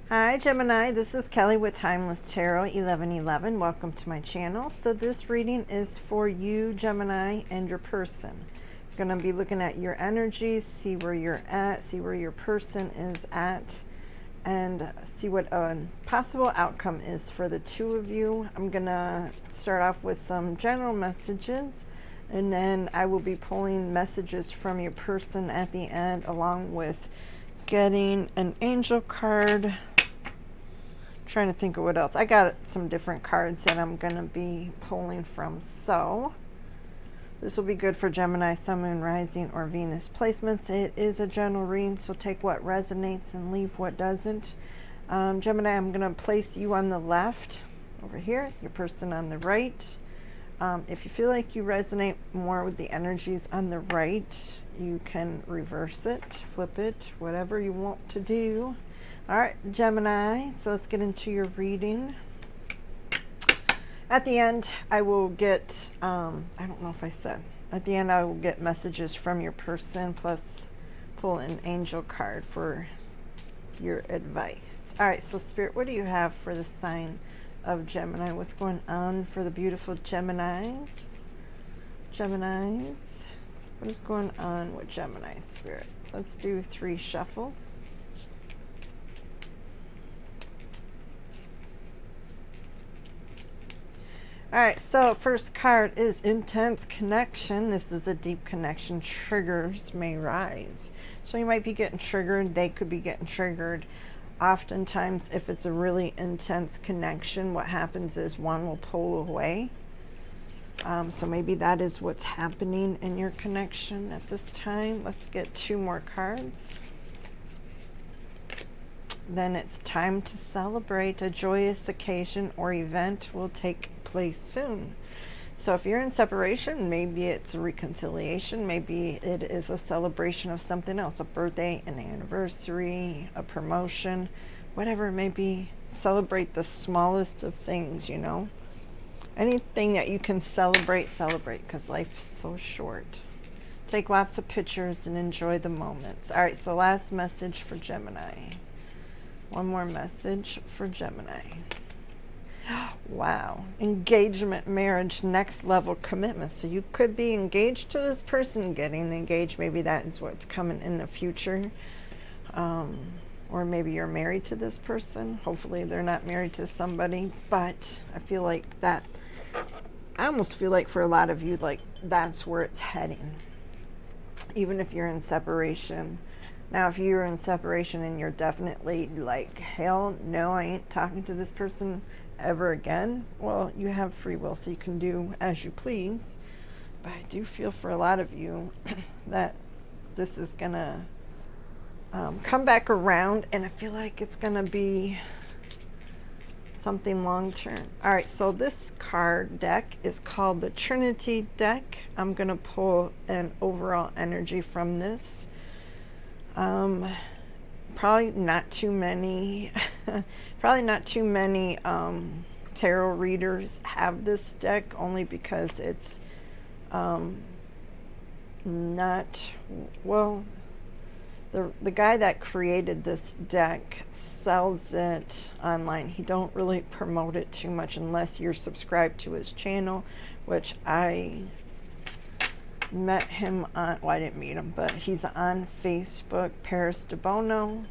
Hi Gemini, this is Kelly with Timeless Tarot 1111. Welcome to my channel. So this reading is for you, Gemini, and your person. I'm going to be looking at your energies, see where you're at, see where your person is at, and see what a possible outcome is for the two of you. I'm going to start off with some general messages, and then I will be pulling messages from your person at the end, along with getting an angel card. Trying to think of what else. I got some different cards that I'm going to be pulling from. So this will be good for Gemini, Sun, Moon, Rising, or Venus placements. It is a general reading, so take what resonates and leave what doesn't. Gemini, I'm going to place you on the left over here, your person on the right. If you feel like you resonate more with the energies on the right, you can reverse it, flip it, whatever you want to do. All right, Gemini, so let's get into your reading. At the end, I will get, I don't know if I said, at the end I will get messages from your person, plus pull an angel card for your advice. All right, so Spirit, what do you have for the sign of Gemini? What's going on for the beautiful Geminis? Geminis, what is going on with Gemini, Spirit? Let's do 3 shuffles. All right, so first card is intense connection. This is a deep connection. Triggers may rise. So you might be getting triggered. They could be getting triggered. Oftentimes, if it's a really intense connection, what happens is one will pull away. So maybe that is what's happening in your connection at this time. Let's get 2 more cards. Then it's time to celebrate. A joyous occasion or event will take place soon. So if you're in separation, maybe it's a reconciliation, maybe it is a celebration of something else, a birthday, an anniversary, a promotion, whatever it may be. Celebrate the smallest of things, you know. Anything that you can celebrate, because life's so short. Take lots of pictures and enjoy the moments. All right, so last message for Gemini. One more message for Gemini. Wow. Engagement, marriage, next level commitment. So you could be engaged to this person, getting engaged. Maybe that is what's coming in the future. Or maybe you're married to this person. Hopefully they're not married to somebody. But I feel like that, I almost feel like for a lot of you, like that's where it's heading. Even if you're in separation. Now, if you're in separation and you're definitely like, hell no, I ain't talking to this person ever again, well, you have free will, so you can do as you please. But I do feel for a lot of you that this is going to come back around, and I feel like it's going to be something long term. All right, so this card deck is called the Trinity deck. I'm going to pull an overall energy from this. Probably not too many tarot readers have this deck, only because it's not, well, the guy that created this deck sells it online. He don't really promote it too much unless you're subscribed to his channel, which I met him on, well, I didn't meet him, but he's on Facebook, Paris de Bono.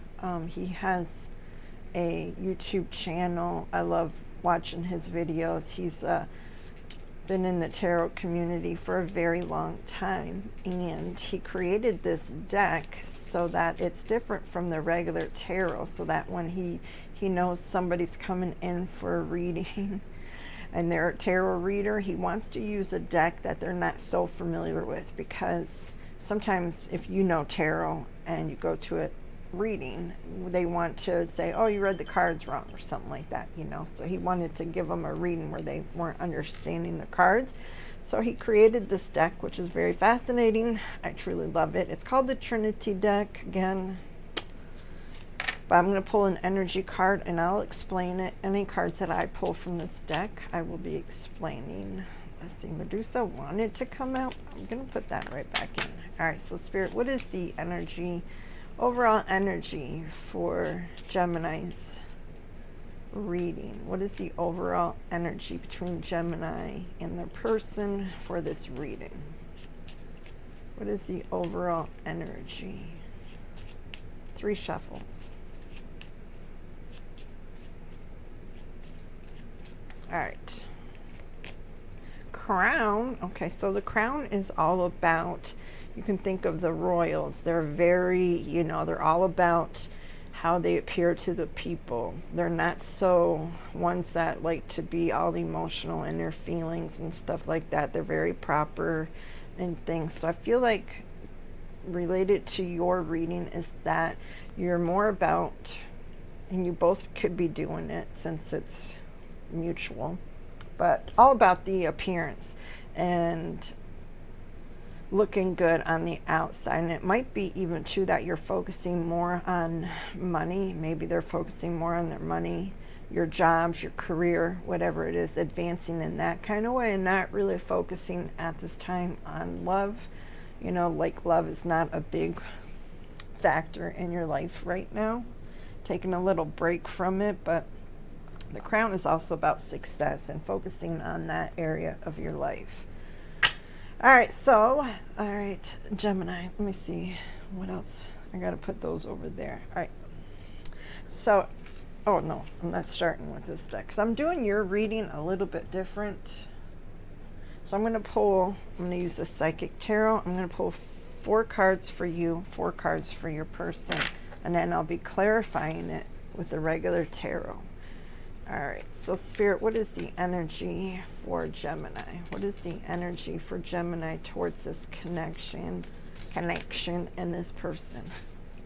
He has a YouTube channel. I love watching his videos. He's been in the tarot community for a very long time, and he created this deck so that it's different from the regular tarot, so that when he knows somebody's coming in for a reading and they're a tarot reader, he wants to use a deck that they're not so familiar with, because sometimes if you know tarot and you go to a reading, they want to say, oh, you read the cards wrong or something like that, you know. So he wanted to give them a reading where they weren't understanding the cards. So he created this deck, which is very fascinating. I truly love it. It's called the Trinity deck again. But I'm going to pull an energy card and I'll explain it. Any cards that I pull from this deck, I will be explaining. Let's see, Medusa wanted to come out. I'm going to put that right back in. All right, so Spirit, what is the energy, overall energy for Geminis reading? What is the overall energy between Gemini and their person for this reading? What is the overall energy? 3 shuffles. All right. Crown. Okay, so the crown is all about, you can think of the royals. They're very, they're all about how they appear to the people. They're not so ones that like to be all emotional in their feelings and stuff like that. They're very proper and things. So I feel like related to your reading is that you're more about, and you both could be doing it since it's mutual, but all about the appearance and looking good on the outside. And it might be even too that you're focusing more on money. Maybe they're focusing more on their money, your jobs, your career, whatever it is, advancing in that kind of way, and not really focusing at this time on love. Like love is not a big factor in your life right now. Taking a little break from it, but the crown is also about success and focusing on that area of your life. All right, Gemini, let me see what else. I got to put those over there. All right. So, oh no, I'm not starting with this deck because I'm doing your reading a little bit different. So I'm going to use the Psychic Tarot. I'm going to pull 4 cards for you, 4 cards for your person, and then I'll be clarifying it with the regular tarot. All right, so Spirit, what is the energy for Gemini? What is the energy for Gemini towards this connection in this person?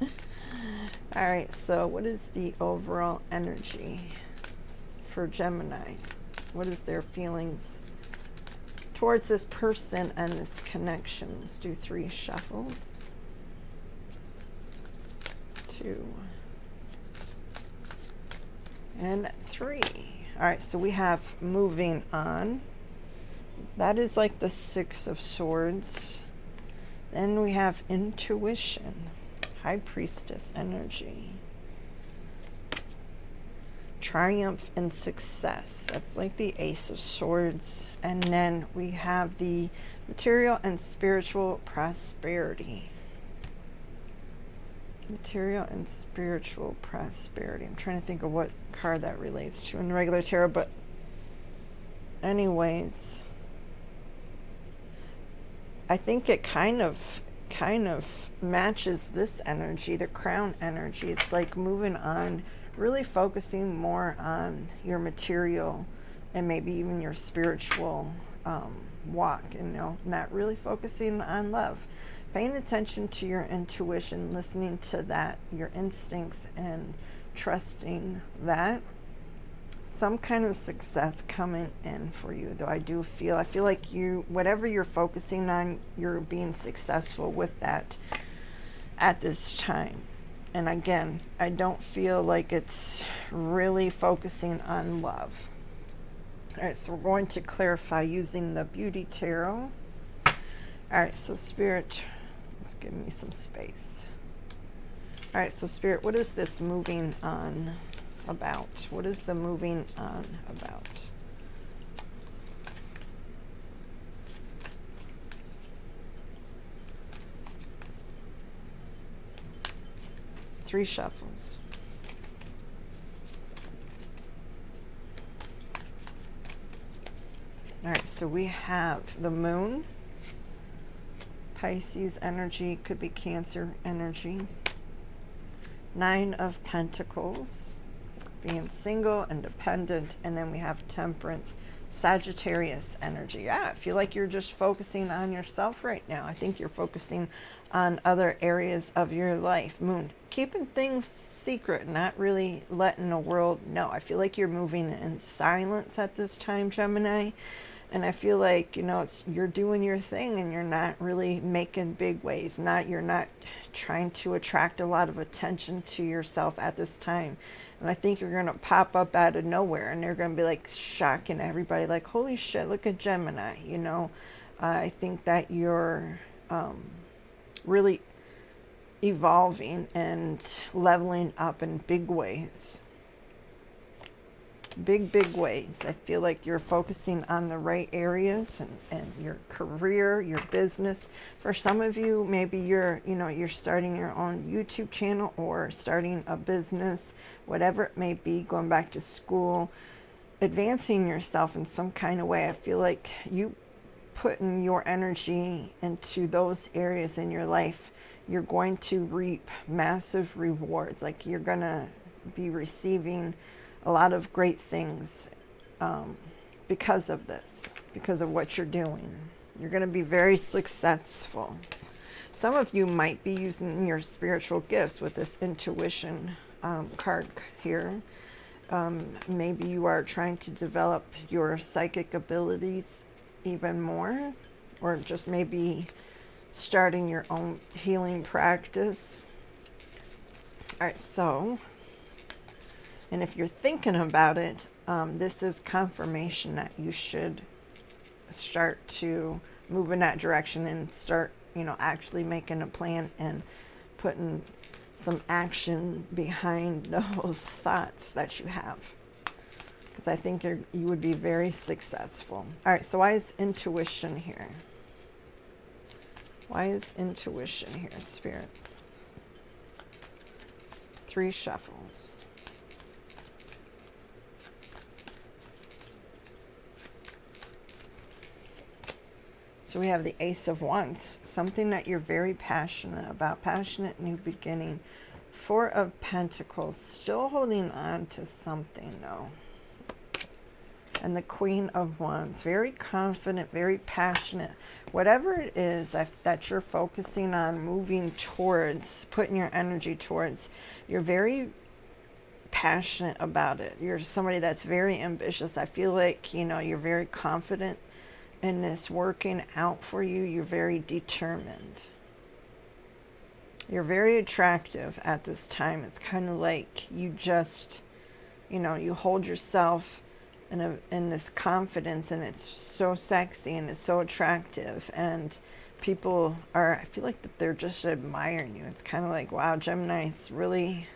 All right, so what is the overall energy for Gemini? What is their feelings towards this person and this connection? Let's do 3 shuffles. 2 and 3. All right, so we have moving on. That is like the 6 of Swords. Then we have intuition, High Priestess energy. Triumph and success. That's like the Ace of Swords. And then we have the material and spiritual prosperity. Material and spiritual prosperity. I'm trying to think of what card that relates to in the regular tarot, but anyways, I think it kind of matches this energy, the crown energy. It's like moving on, really focusing more on your material and maybe even your spiritual walk, not really focusing on love. Paying attention to your intuition, listening to that, your instincts, and trusting that. Some kind of success coming in for you, though. I feel like you, whatever you're focusing on, you're being successful with that at this time. And again, I don't feel like it's really focusing on love. All right, so we're going to clarify using the Beauty Tarot. All right, so Spirit, let's give me some space. All right, so Spirit, what is this moving on about? What is the moving on about? Three shuffles. All right, so we have the Moon, Pisces energy, could be Cancer energy. 9 of Pentacles, being single, independent, and then we have Temperance, Sagittarius energy. Yeah, I feel like you're just focusing on yourself right now. I think you're focusing on other areas of your life. Moon, keeping things secret, not really letting the world know. I feel like you're moving in silence at this time, Gemini. And I feel like, you're doing your thing and you're not really making big waves. You're not trying to attract a lot of attention to yourself at this time. And I think you're going to pop up out of nowhere and they're going to be like shocking everybody, like, holy shit, look at Gemini. I think that you're really evolving and leveling up in big ways. big, big ways. I feel like you're focusing on the right areas, and your career, your business. For some of you, maybe you're starting your own YouTube channel or starting a business, whatever it may be, going back to school, advancing yourself in some kind of way. I feel like you putting your energy into those areas in your life, you're going to reap massive rewards. Like, you're going to be receiving a lot of great things because of this, because of what you're doing. You're going to be very successful. Some of you might be using your spiritual gifts with this intuition card here. Maybe you are trying to develop your psychic abilities even more, or just maybe starting your own healing practice. All right, so, and if you're thinking about it, this is confirmation that you should start to move in that direction and start, actually making a plan and putting some action behind those thoughts that you have. Because I think you would be very successful. All right, so why is intuition here? Why is intuition here, Spirit? 3 shuffles. So we have the Ace of Wands, something that you're very passionate about, passionate new beginning. 4 of Pentacles, still holding on to something though. And the Queen of Wands, very confident, very passionate. Whatever it is that you're focusing on, moving towards, putting your energy towards, you're very passionate about it. You're somebody that's very ambitious. I feel like, you're very confident in this working out for you. You're very determined. You're very attractive at this time. It's kind of like you just, you hold yourself in this confidence, and it's so sexy and it's so attractive, and people I feel like that they're just admiring you. It's kind of like, wow, Gemini's really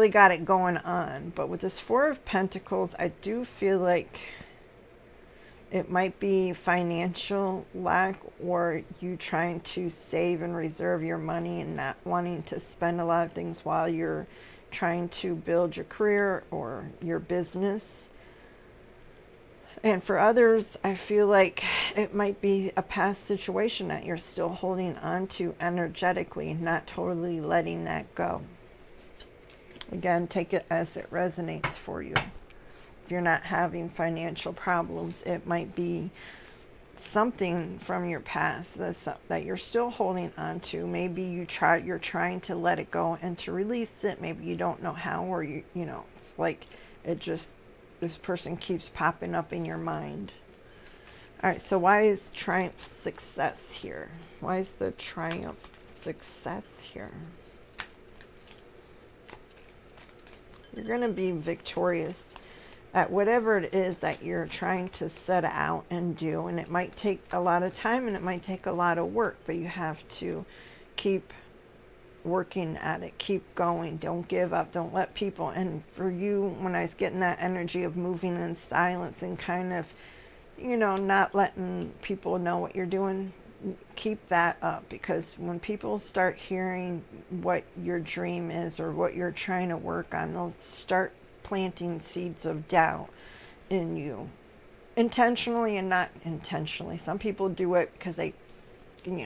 got it going on. But with this 4 of Pentacles, I do feel like it might be financial lack, or you trying to save and reserve your money and not wanting to spend a lot of things while you're trying to build your career or your business. And for others, I feel like it might be a past situation that you're still holding on to energetically, not totally letting that go. Again, take it as it resonates for you. If you're not having financial problems, it might be something from your past that you're still holding on to. Maybe you're trying to let it go and to release it. Maybe you don't know how, or it's like this person keeps popping up in your mind. All right, so why is Triumph success here? Why is the Triumph success here? You're going to be victorious at whatever it is that you're trying to set out and do. And it might take a lot of time and it might take a lot of work, but you have to keep working at it, keep going, don't give up, don't let people. And for you, when I was getting that energy of moving in silence and kind of, not letting people know what you're doing, keep that up, because when people start hearing what your dream is or what you're trying to work on, they'll start planting seeds of doubt in you, intentionally and not intentionally. Some people do it because they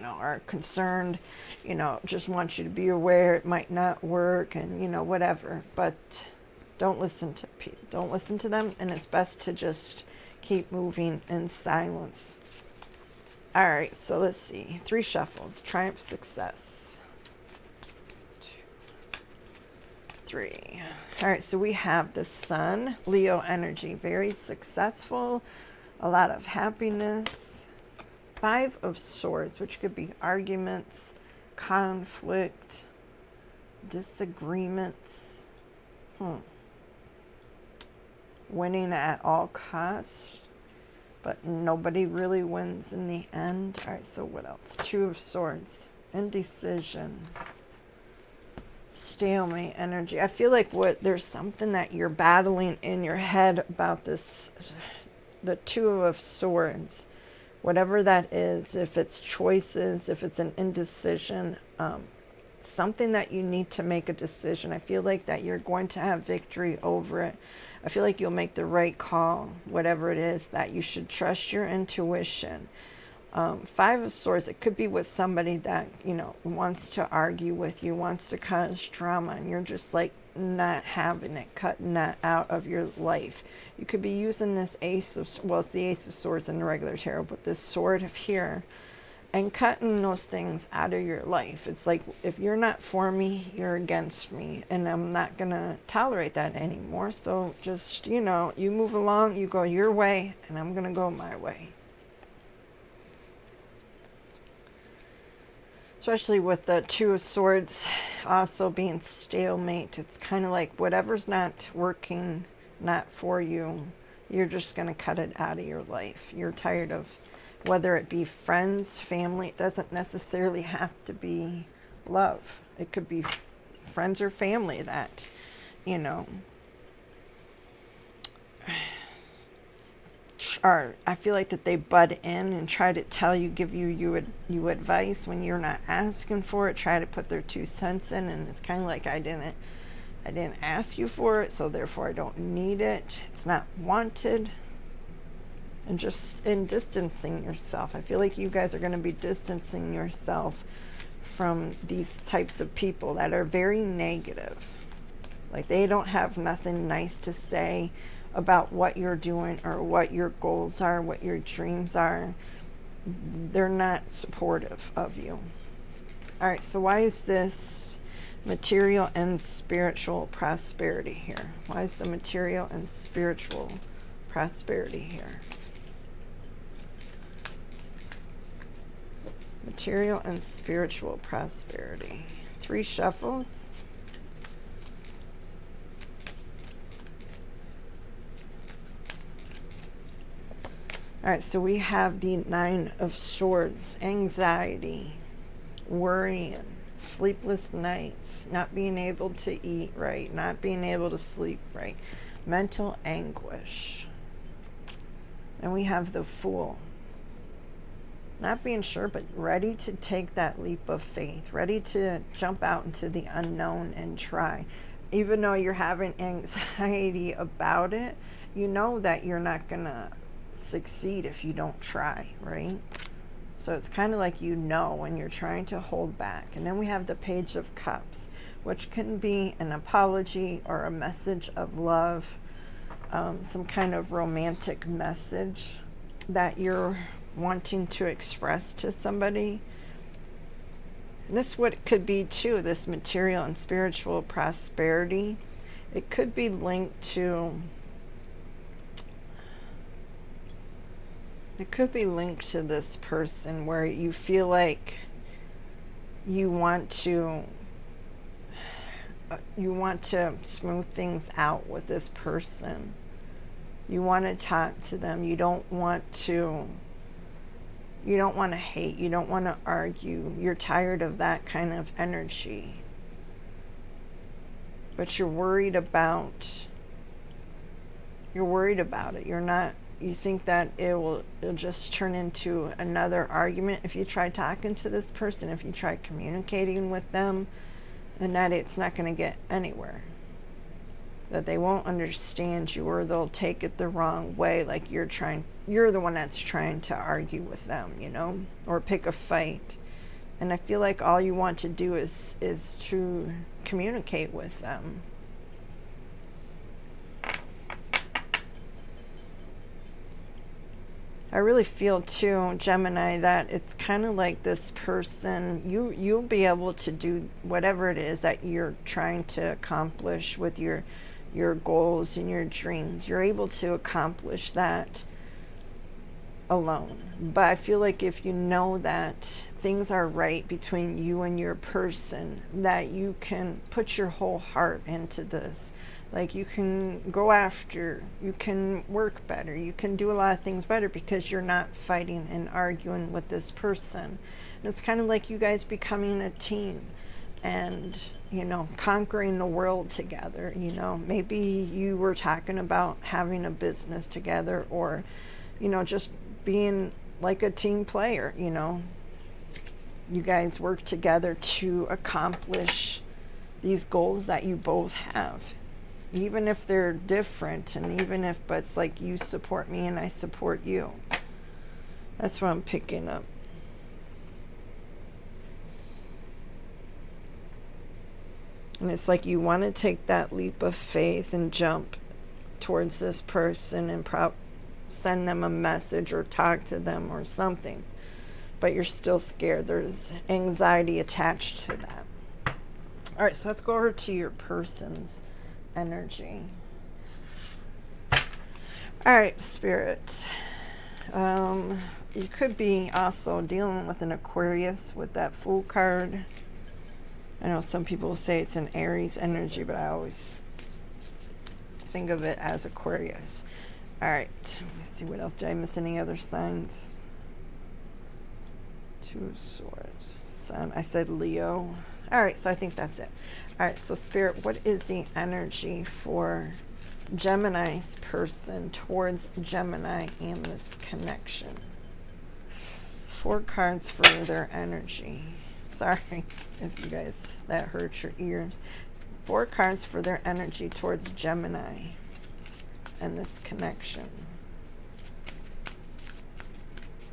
are concerned, just want you to be aware it might not work, and whatever. But don't listen to them, and it's best to just keep moving in silence. All right, so let's see. 3 shuffles. Triumph success. 2, 3. All right, so we have the Sun, Leo energy, very successful, a lot of happiness. 5 of Swords, which could be arguments, conflict, disagreements. Winning at all costs, but nobody really wins in the end. All right, so what else? 2 of Swords, indecision. stalemate energy. I feel like there's something that you're battling in your head about this, the Two of Swords, whatever that is, if it's choices, if it's an indecision, something that you need to make a decision. I feel like that you're going to have victory over it. I feel like you'll make the right call, whatever it is, that you should trust your intuition. Five of Swords, it could be with somebody that, wants to argue with you, wants to cause drama, and you're just like not having it, cutting that out of your life. You could be using this it's the Ace of Swords in the regular tarot, but this sword of here, and cutting those things out of your life. It's like, if you're not for me, you're against me, and I'm not going to tolerate that anymore. So just, you move along, you go your way, and I'm going to go my way. Especially with the Two of Swords also being stalemate, it's kind of like whatever's not working, not for you, you're just going to cut it out of your life. You're tired of, whether it be friends, family, it doesn't necessarily have to be love. It could be friends or family that, I feel like that they butt in and try to tell you, give you advice when you're not asking for it, try to put their 2 cents in, and it's kind of like, I didn't ask you for it, so therefore I don't need it. It's not wanted. And just in distancing yourself. I feel like you guys are going to be distancing yourself from these types of people that are very negative. Like, they don't have nothing nice to say about what you're doing or what your goals are, what your dreams are. They're not supportive of you. All right, so why is this material and spiritual prosperity here? Why is the material and spiritual prosperity here? Material and spiritual prosperity. 3 shuffles. All right, so we have the 9 of Swords, anxiety, worrying, sleepless nights, not being able to eat right, not being able to sleep right, mental anguish. And we have the Fool. Not being sure, but ready to take that leap of faith, ready to jump out into the unknown and try. Even though you're having anxiety about it, you know that you're not going to succeed if you don't try, right? So it's kind of like, when you're trying to hold back. And then we have the Page of Cups, which can be an apology or a message of love, some kind of romantic message that you're wanting to express to somebody. And this what it could be too, this material and spiritual prosperity. It could be linked to this person where you feel like you want to smooth things out with this person. You want to talk to them. You don't want to hate. You don't want to argue. You're tired of that kind of energy. But you're worried about it. You think that it'll just turn into another argument if you try talking to this person, if you try communicating with them, and that it's not going to get anywhere. That they won't understand you, or they'll take it the wrong way, like you're the one that's trying to argue with them, or pick a fight. And I feel like all you want to do is to communicate with them. I really feel too, Gemini, that it's kind of like this person, you'll be able to do whatever it is that you're trying to accomplish with your goals and your dreams. You're able to accomplish that alone. But I feel like if you know that things are right between you and your person, that you can put your whole heart into this. Like, you can go after, you can work better, you can do a lot of things better because you're not fighting and arguing with this person. And it's kind of like you guys becoming a team. and, conquering the world together. Maybe you were talking about having a business together, or, just being like a team player. You guys work together to accomplish these goals that you both have, even if they're different, and but it's like you support me and I support you. That's what I'm picking up. And it's like you want to take that leap of faith and jump towards this person and send them a message or talk to them or something. But you're still scared. There's anxiety attached to that. All right, so let's go over to your person's energy. All right, Spirit. You could be also dealing with an Aquarius with that Fool card. I know some people say it's an Aries energy, but I always think of it as Aquarius. All right, let's see what else. Did I miss any other signs? Two of Swords. Sun. I said Leo. All right, so I think that's it. All right, so Spirit, what is the energy for Gemini's person towards Gemini and this connection? 4 cards for their energy. Sorry if you guys, that hurts your ears. 4 cards for their energy towards Gemini and this connection.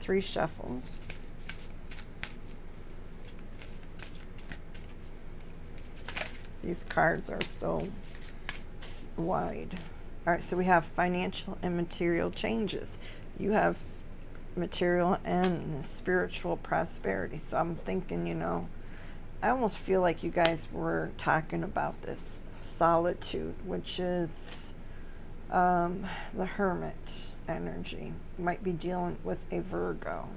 3 shuffles. These cards are so wide. All right, so we have financial and material changes. You have material and spiritual prosperity. So I'm thinking, I almost feel like you guys were talking about this solitude, which is the Hermit energy. You might be dealing with a Virgo.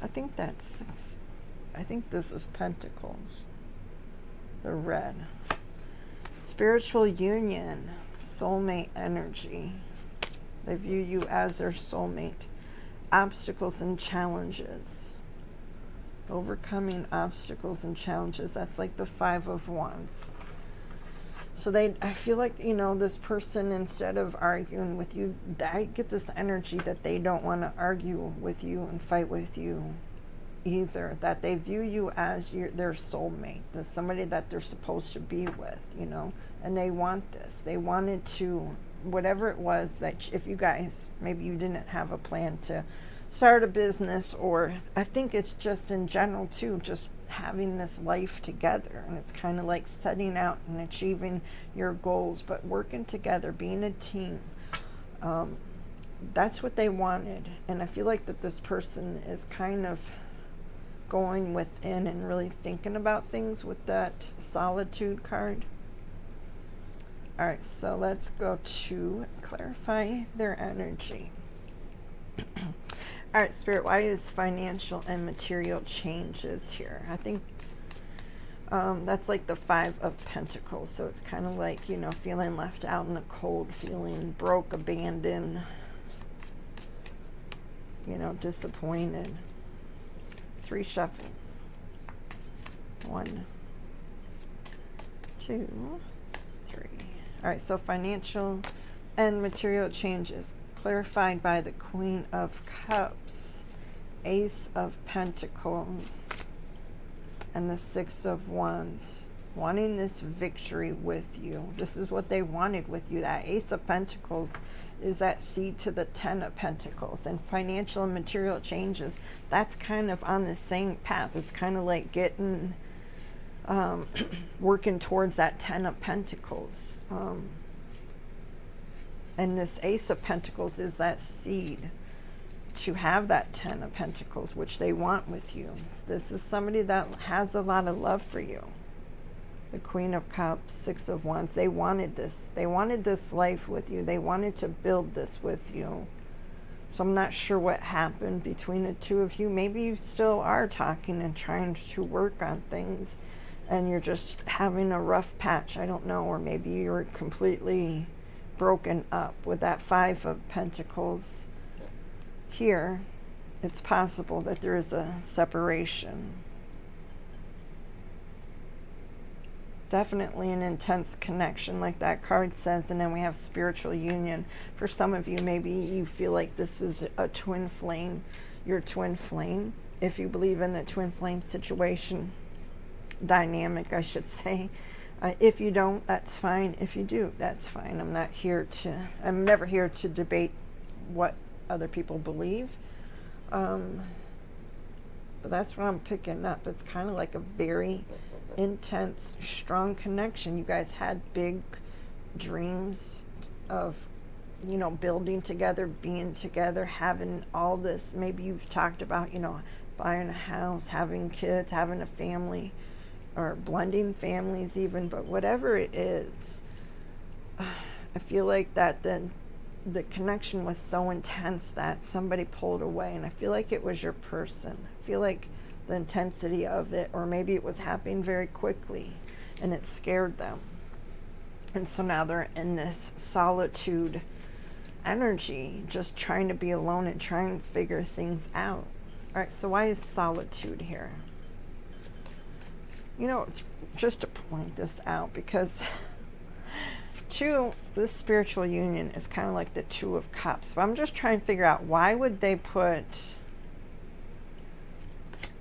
I think this is Pentacles, the red. Spiritual union, soulmate energy. They view you as their soulmate. Obstacles and challenges. Overcoming obstacles and challenges. That's like the 5 of Wands. So I feel like, this person, instead of arguing with you, I get this energy that they don't want to argue with you and fight with you either. That they view you as their soulmate, somebody that they're supposed to be with, and they want this. They wanted to, whatever it was, that if you guys, maybe you didn't have a plan to start a business, or I think it's just in general too, just having this life together, and it's kind of like setting out and achieving your goals, but working together, being a team. That's what they wanted, and I feel like that this person is kind of going within and really thinking about things with that Solitude card. All right, so let's go to clarify their energy. All right, Spirit, why is financial and material changes here? I think that's like the 5 of Pentacles. So it's kind of like, feeling left out in the cold, feeling broke, abandoned, disappointed. 3 shuffles. 1, 2, 3. All right, so financial and material changes clarified by the Queen of Cups, Ace of Pentacles, and the 6 of Wands. Wanting this victory with you. This is what they wanted with you. That Ace of Pentacles is that seed to the 10 of Pentacles. And financial and material changes, that's kind of on the same path. It's kind of like getting, working towards that 10 of Pentacles. And this Ace of Pentacles is that seed to have that 10 of Pentacles, which they want with you. This is somebody that has a lot of love for you. The Queen of Cups, 6 of Wands. They wanted this. They wanted this life with you. They wanted to build this with you. So I'm not sure what happened between the two of you. Maybe you still are talking and trying to work on things, and you're just having a rough patch. I don't know. Or maybe you're completely broken up with that 5 of Pentacles here. it's possible that there is a separation. Definitely an intense connection, like that card says. And then we have spiritual union. For some of you, maybe you feel like this is a twin flame, your twin flame. If you believe in the twin flame situation, dynamic, I should say. If you don't, that's fine. If you do, that's fine. I'm never here to debate what other people believe. But that's what I'm picking up. It's kind of like a very intense, strong connection. You guys had big dreams of, building together, being together, having all this. Maybe you've talked about, buying a house, having kids, having a family, or blending families even. But whatever it is, I feel like that the connection was so intense that somebody pulled away, and I feel like it was your person. I feel like the intensity of it, or maybe it was happening very quickly and it scared them, and so now they're in this solitude energy, just trying to be alone and trying to figure things out. All right, so why is solitude here? It's just to point this out, because this spiritual union is kind of like the Two of Cups. So I'm just trying to figure out, why would they put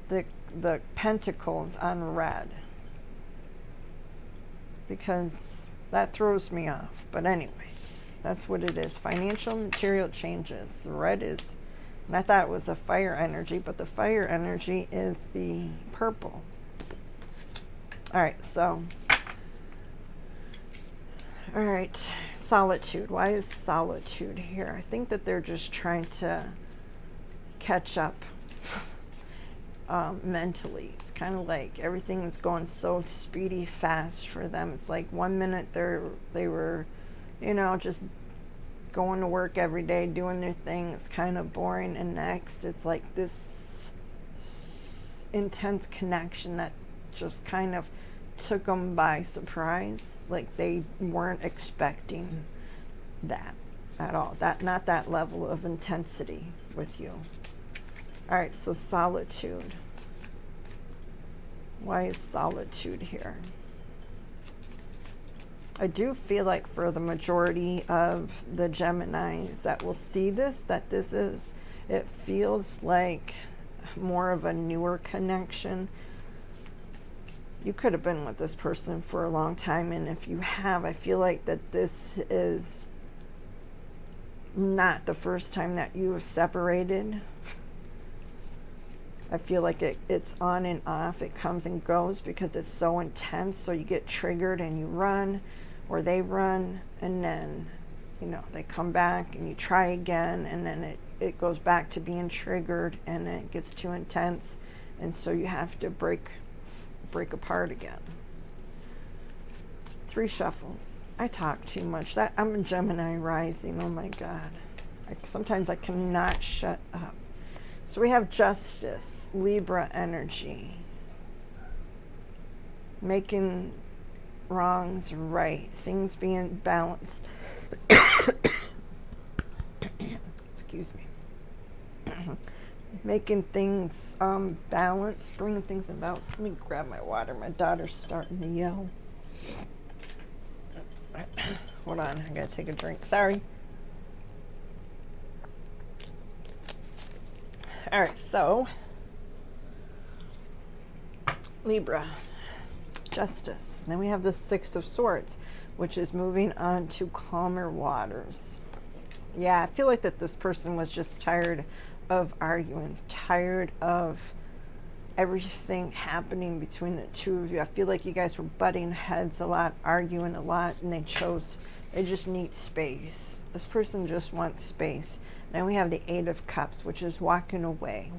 the pentacles on red? Because that throws me off. But anyways, that's what it is. Financial, material changes. The red is, and I thought it was a fire energy, but the fire energy is the purple. All right, solitude. Why is solitude here? I think that they're just trying to catch up mentally. It's kind of like everything is going so speedy fast for them. It's like 1 minute they were, just going to work every day, doing their thing. It's kind of boring, and next it's like this intense connection that just kind of took them by surprise. Like they weren't expecting that at all. Not that level of intensity with you. All right, so solitude. Why is solitude here? I do feel like for the majority of the Geminis that will see this, it feels like more of a newer connection. You could have been with this person for a long time, and if you have, I feel like that this is not the first time that you have separated. I feel like it's on and off. It comes and goes because it's so intense. So you get triggered and you run, or they run, and then, they come back and you try again, and then it goes back to being triggered, and then it gets too intense, and so you have to break apart again. 3 shuffles. I talk too much. I'm a Gemini rising. Oh my God. Sometimes I cannot shut up. So we have Justice, Libra energy. Making wrongs right. Things being balanced. Excuse me. Making things balanced, bringing things in balance. Let me grab my water. My daughter's starting to yell. Hold on, I gotta take a drink. Sorry. All right, so Libra, Justice. Then we have the 6 of Swords, which is moving on to calmer waters. Yeah, I feel like that this person was just tired of arguing, tired of everything happening between the two of you. I feel like you guys were butting heads a lot, arguing a lot, and they just need space. This person just wants space. Then we have the 8 of Cups, which is walking away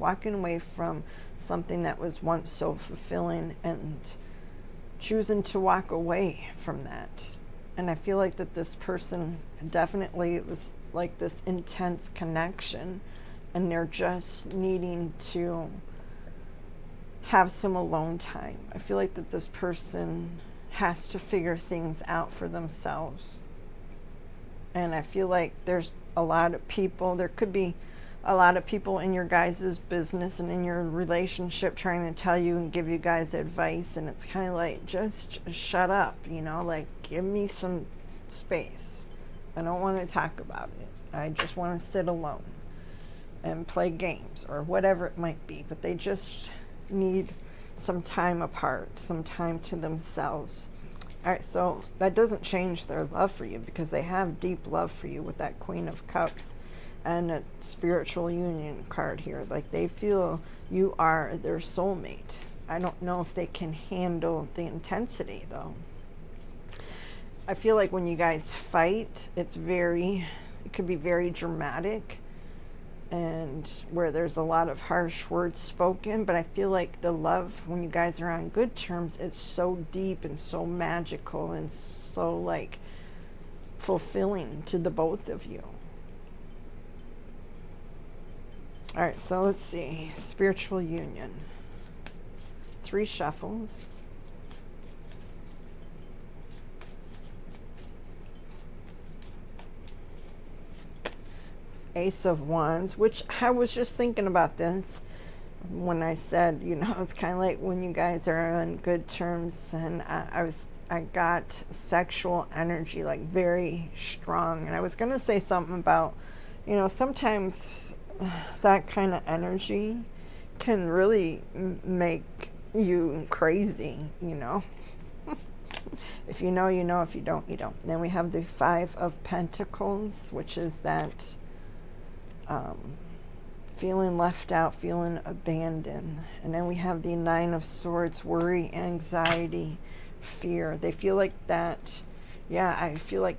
from something that was once so fulfilling and choosing to walk away from that. And I feel like that this person definitely, it was like this intense connection, and they're just needing to have some alone time. I feel like that this person has to figure things out for themselves. And I feel like there's a lot of people, there could be a lot of people in your guys' business and in your relationship trying to tell you and give you guys advice, and it's kind of like, just shut up, like, give me some space. I don't want to talk about it. I just want to sit alone and play games or whatever it might be, but they just need some time apart, some time to themselves. All right, so that doesn't change their love for you, because they have deep love for you with that Queen of Cups and a spiritual union card here. Like, they feel you are their soulmate. I don't know if they can handle the intensity, though. I feel like when you guys fight, it could be very dramatic, and where there's a lot of harsh words spoken, but I feel like the love, when you guys are on good terms, it's so deep and so magical and so, like, fulfilling to the both of you. All right, so let's see. Spiritual union. 3 shuffles. Ace of Wands, which I was just thinking about this when I said, it's kind of like when you guys are on good terms, and I got sexual energy, like, very strong. And I was going to say something about, sometimes that kind of energy can really make you crazy, If you know, you know. If you don't, you don't. Then we have the 5 of Pentacles, which is that feeling left out, feeling abandoned. And then we have the 9 of Swords, worry, anxiety, fear. They feel like that. Yeah, I feel like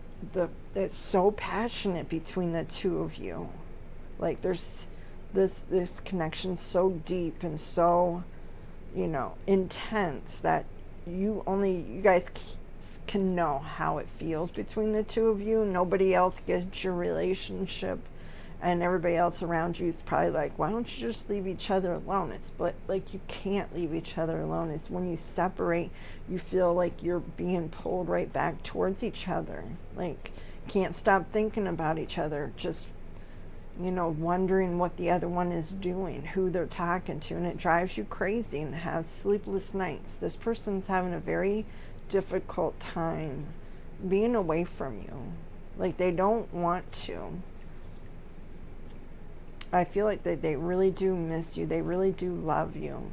it's so passionate between the two of you. Like, there's this connection so deep and so, intense that you guys can know how it feels between the two of you. Nobody else gets your relationship. And everybody else around you is probably like, why don't you just leave each other alone? But like, you can't leave each other alone. It's when you separate, you feel like you're being pulled right back towards each other. Like, can't stop thinking about each other. Just, wondering what the other one is doing, who they're talking to. And it drives you crazy and has sleepless nights. This person's having a very difficult time being away from you. Like, they don't want to. I feel like they really do miss you. They really do love you.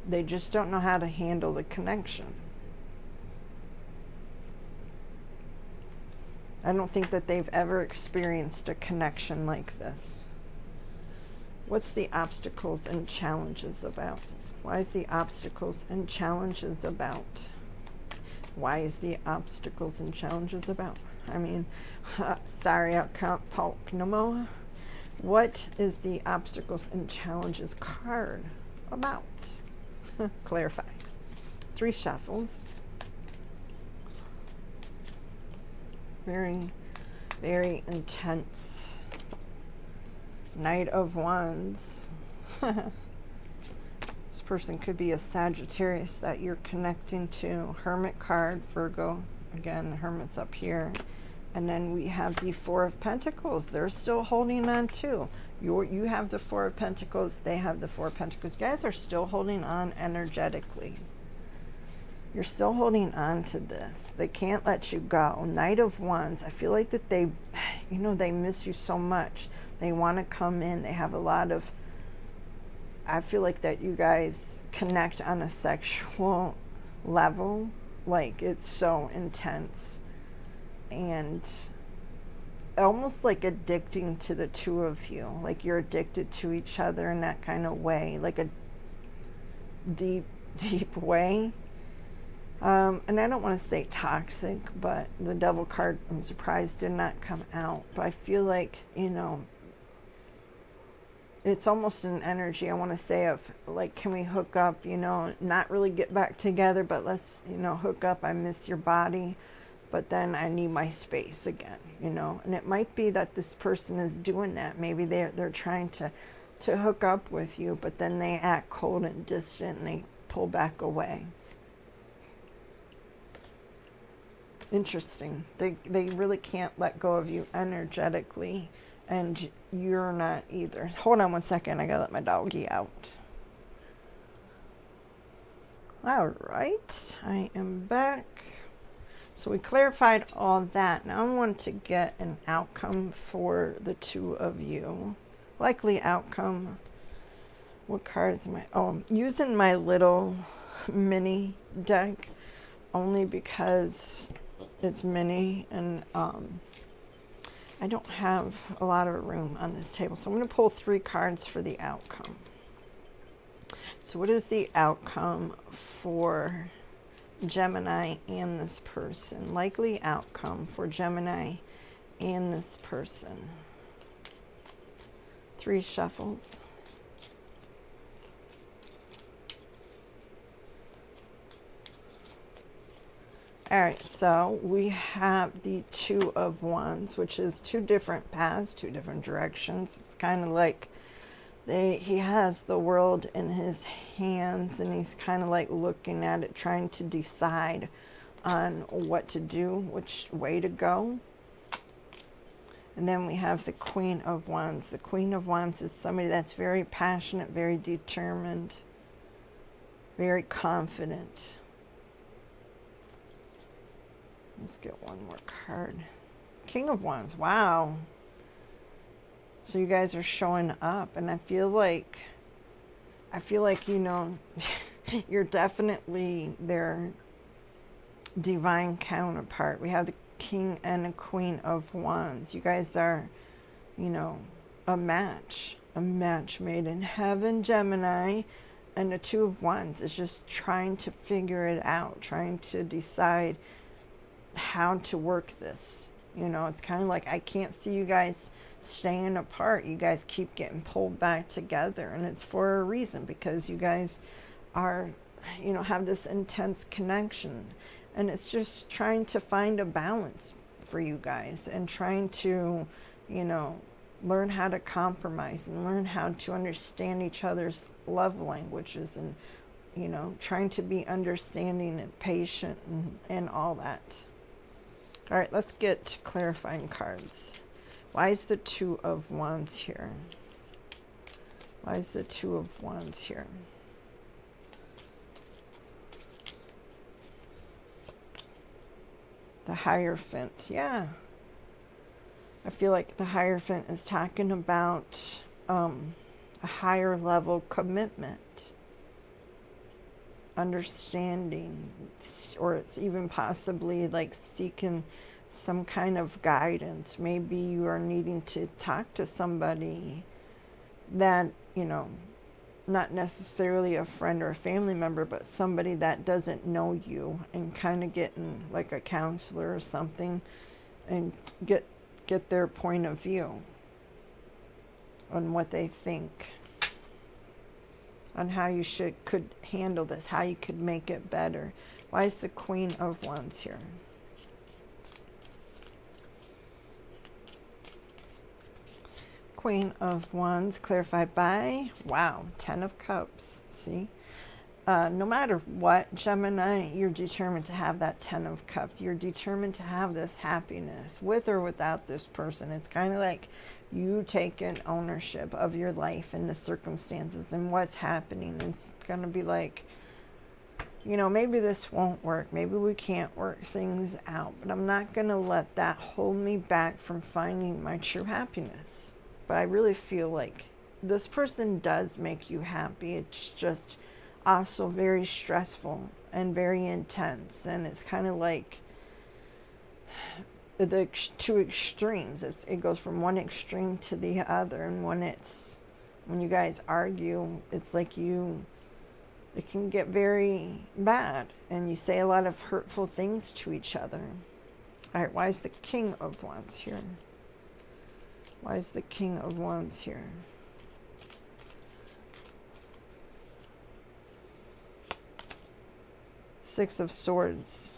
They just don't know how to handle the connection. I don't think that they've ever experienced a connection like this. What's the obstacles and challenges about? Why is the obstacles and challenges about? Why is the obstacles and challenges about? I mean, sorry, I can't talk no more. What is the obstacles and challenges card about? Clarify. 3 shuffles. Very, very intense. Knight of Wands. This person could be a Sagittarius that you're connecting to. Hermit card, Virgo. Again, the Hermit's up here. And then we have the 4 of Pentacles. They're still holding on too. You have the 4 of Pentacles. They have the 4 of Pentacles. You guys are still holding on energetically. You're still holding on to this. They can't let you go. Knight of Wands. I feel like that they miss you so much. They want to come in. They have a lot of, I feel like that you guys connect on a sexual level. Like, it's so intense. And almost like addicting to the two of you. Like, you're addicted to each other in that kind of way. Like a deep, deep way. And I don't want to say toxic, but the Devil card, I'm surprised, did not come out. But I feel like, it's almost an energy, I want to say, of like, can we hook up, not really get back together, but let's, hook up. I miss your body, but then I need my space again, And it might be that this person is doing that. Maybe they're trying to hook up with you, but then they act cold and distant and they pull back away. Interesting. They really can't let go of you energetically, And you're not either. Hold on one second. I gotta let my doggy out. All right, I am back. So we clarified all that. Now I want to get an outcome for the two of you. Likely outcome. What cards am I? Oh, I'm using my little mini deck only because it's mini and I don't have a lot of room on this table. So I'm going to pull 3 cards for the outcome. So what is the outcome for Gemini and this person? Likely outcome for Gemini and this person. 3 shuffles. All right, so we have the 2 of Wands, which is 2 different paths, 2 different directions. It's kind of like he has the world in his hands and he's kind of like looking at it, trying to decide on what to do, which way to go. And then we have the Queen of Wands. The Queen of Wands is somebody that's very passionate, very determined, very confident. Let's get one more card. King of Wands. Wow. So you guys are showing up, and I feel like you know, you're definitely their divine counterpart. We have the King and a Queen of Wands. You guys are, you know, a match made in heaven, Gemini. And the 2 of Wands is just trying to figure it out, trying to decide how to work this. You know, it's kind of like, I can't see you guys staying apart. You guys keep getting pulled back together, and it's for a reason, because you guys are, you know, have this intense connection, and it's just trying to find a balance for you guys and trying to, you know, learn how to compromise and learn how to understand each other's love languages, and, you know, trying to be understanding and patient and all that. All right, let's get clarifying cards. Why is the 2 of Wands here? Why is the 2 of Wands here? The Hierophant, yeah. I feel like the Hierophant is talking about a higher level commitment, understanding, or it's even possibly like seeking some kind of guidance. Maybe you are needing to talk to somebody that, you know, not necessarily a friend or a family member, but somebody that doesn't know you, and kind of getting like a counselor or something and get their point of view on what they think, on how you could handle this, how you could make it better. Why is the Queen of Wands here? Queen of Wands clarified by, wow, 10 of Cups. See? No matter what, Gemini, you're determined to have that 10 of Cups. You're determined to have this happiness with or without this person. It's kind of like you taking ownership of your life and the circumstances and what's happening. It's going to be like, you know, maybe this won't work. Maybe we can't work things out. But I'm not going to let that hold me back from finding my true happiness. But I really feel like this person does make you happy. It's just also very stressful and very intense. And it's kind of like the 2 extremes. It goes from one extreme to the other. And when you guys argue, it's like it can get very bad. And you say a lot of hurtful things to each other. All right, why is the King of Wands here? Why is the King of Wands here? Six of Swords.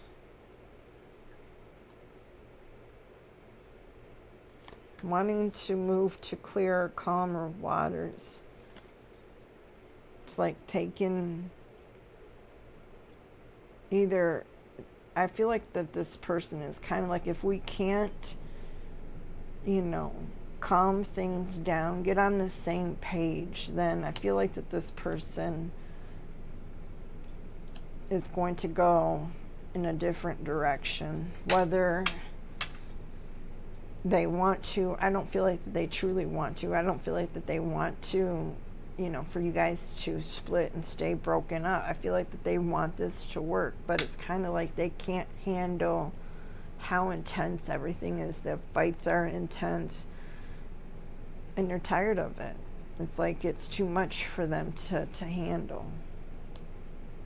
Wanting to move to clearer, calmer waters. It's like taking either, I feel like that this person is kind of like, if we can't, you know, calm things down, get on the same page, then I feel like that this person is going to go in a different direction. Whether they want to, I don't feel like that they truly want to. I don't feel like that they want to, you know, for you guys to split and stay broken up. I feel like that they want this to work, but it's kind of like they can't handle how intense everything is. The fights are intense and they're tired of it. It's like it's too much for them to handle.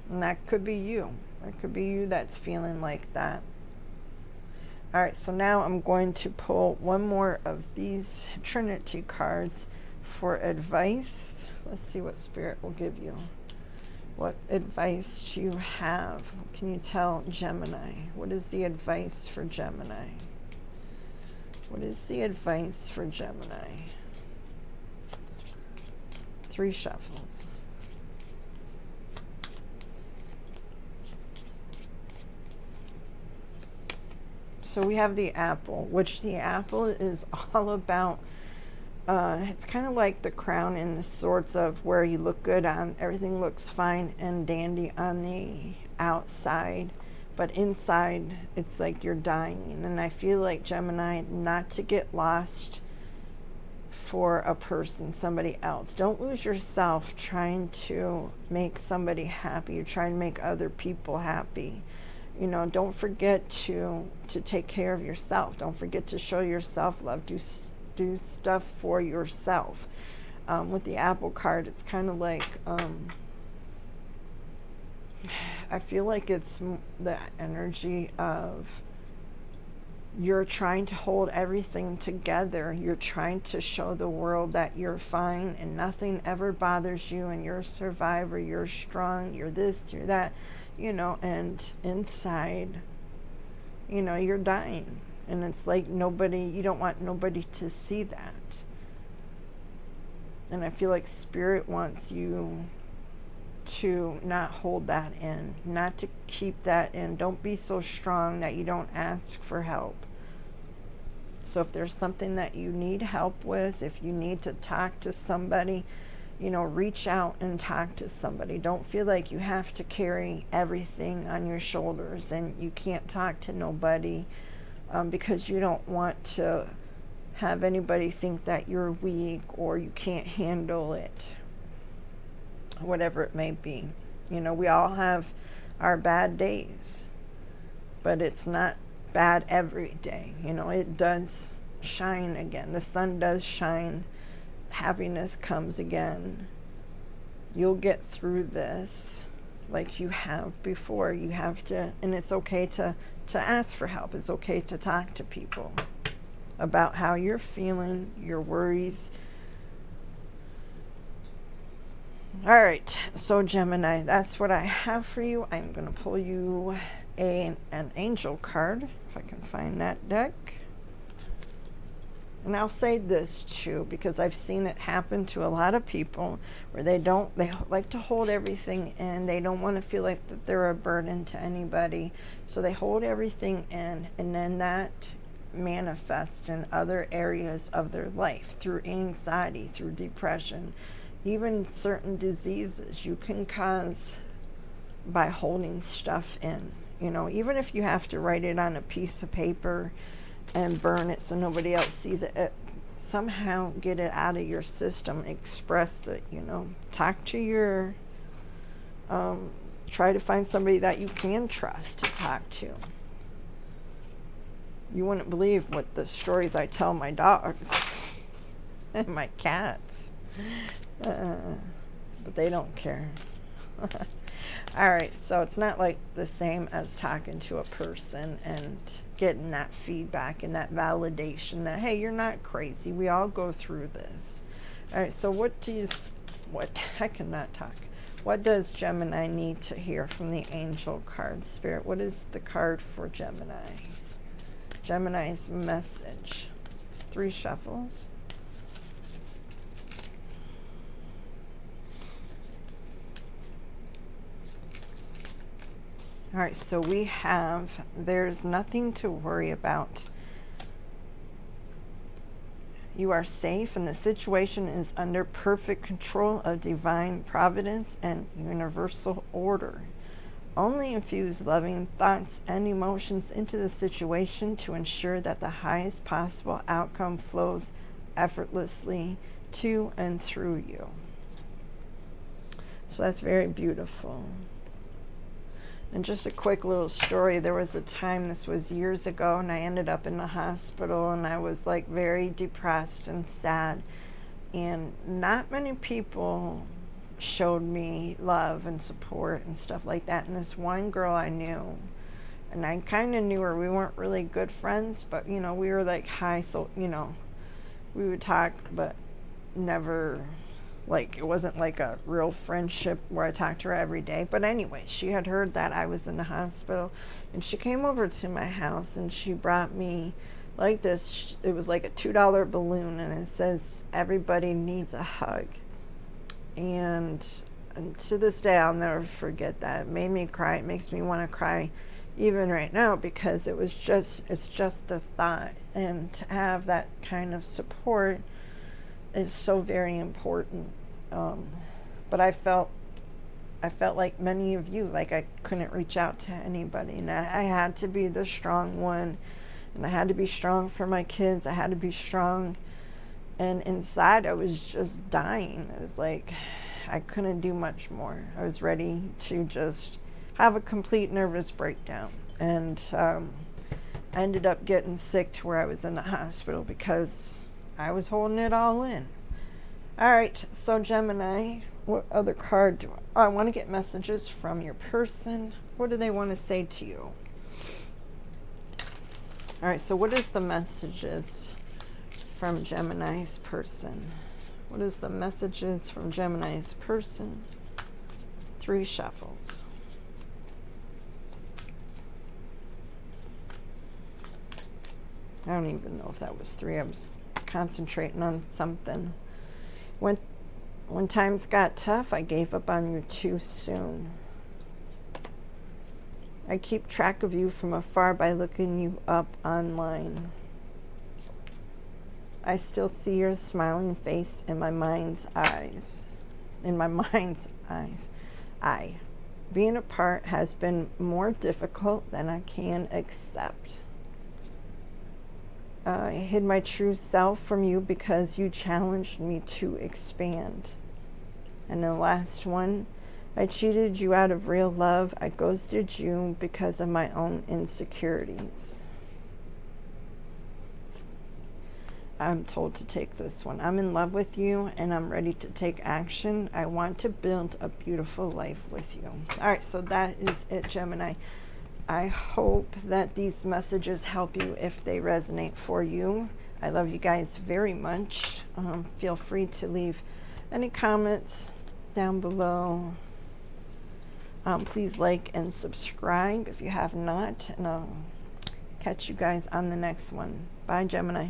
And that could be you. That could be you that's feeling like that. All right, so now I'm going to pull one more of these Trinity cards for advice. Let's see what Spirit will give you. What advice do you have? Can you tell Gemini? What is the advice for Gemini? What is the advice for Gemini? 3 shuffles. So we have the apple, which the apple is all about, it's kind of like the crown in the sorts of where you look good on, everything looks fine and dandy on the outside, but inside it's like you're dying. And I feel like, Gemini, not to get lost for a person, somebody else. Don't lose yourself trying to make somebody happy. You're trying to make other people happy. You know, don't forget to take care of yourself. Don't forget to show yourself love. Do stuff for yourself. With the apple card, it's kind of like, I feel like it's the energy of you're trying to hold everything together. You're trying to show the world that you're fine and nothing ever bothers you and you're a survivor, you're strong, you're this, you're that. You know, and inside, you know, you're dying. And it's like you don't want nobody to see that. And I feel like Spirit wants you to not hold that in, not to keep that in. Don't be so strong that you don't ask for help. So if there's something that you need help with, if you need to talk to somebody, you know, reach out and talk to somebody. Don't feel like you have to carry everything on your shoulders and you can't talk to nobody because you don't want to have anybody think that you're weak or you can't handle it, whatever it may be. You know, we all have our bad days, but it's not bad every day. You know, it does shine again. The sun does shine. Happiness comes again. You'll get through this like you have before. You have to, and it's okay to ask for help. It's okay to talk to people about how you're feeling, your worries. All right, so Gemini, that's what I have for you. I'm going to pull you an angel card, if I can find that deck. And I'll say this too, because I've seen it happen to a lot of people where they like to hold everything in. They don't want to feel like that they're a burden to anybody. So they hold everything in, and then that manifests in other areas of their life through anxiety, through depression, even certain diseases you can cause by holding stuff in. You know, even if you have to write it on a piece of paper and burn it so nobody else sees it, somehow get it out of your system, express it, you know, talk to your, try to find somebody that you can trust to talk to. You wouldn't believe what the stories I tell my dogs and my cats, but they don't care. All right, so it's not like the same as talking to a person and getting that feedback and that validation that, hey, you're not crazy. We all go through this. All right, so I cannot talk. What does Gemini need to hear from the angel card? Spirit, what is the card for Gemini? Gemini's message. 3 shuffles. All right, so we have, there's nothing to worry about. You are safe, and the situation is under perfect control of divine providence and universal order. Only infuse loving thoughts and emotions into the situation to ensure that the highest possible outcome flows effortlessly to and through you. So that's very beautiful. And just a quick little story. There was a time, this was years ago, and I ended up in the hospital, and I was like very depressed and sad. And not many people showed me love and support and stuff like that. And this one girl I knew, and I kind of knew her. We weren't really good friends, but we were like high, so we would talk, but never, like, it wasn't like a real friendship where I talked to her every day. But anyway, she had heard that I was in the hospital, and she came over to my house, and she brought me like this. It was like a $2 balloon, and it says, "Everybody needs a hug." And to this day, I'll never forget that. It made me cry. It makes me want to cry even right now, because it's just the thought. And to have that kind of support is so very important. But I felt like many of you, like I couldn't reach out to anybody, and I had to be the strong one, and I had to be strong for my kids. I had to be strong, and inside I was just dying. It was like I couldn't do much more. I was ready to just have a complete nervous breakdown, and I ended up getting sick to where I was in the hospital because I was holding it all in. All right, so Gemini, what other card do I want to get messages from your person. What do they want to say to you? All right, so what is the messages from Gemini's person? What is the messages from Gemini's person? 3 shuffles. I don't even know if that was 3. I was concentrating on something. When times got tough, I gave up on you too soon. I keep track of you from afar by looking you up online. I still see your smiling face in my mind's eyes. Being apart has been more difficult than I can accept. I hid my true self from you because you challenged me to expand. And the last one, I cheated you out of real love. I ghosted you because of my own insecurities. I'm told to take this one. I'm in love with you, and I'm ready to take action. I want to build a beautiful life with you. All right, so that is it, Gemini. I hope that these messages help you if they resonate for you. I love you guys very much. Feel free to leave any comments down below. Please like and subscribe if you have not. And I'll catch you guys on the next one. Bye, Gemini.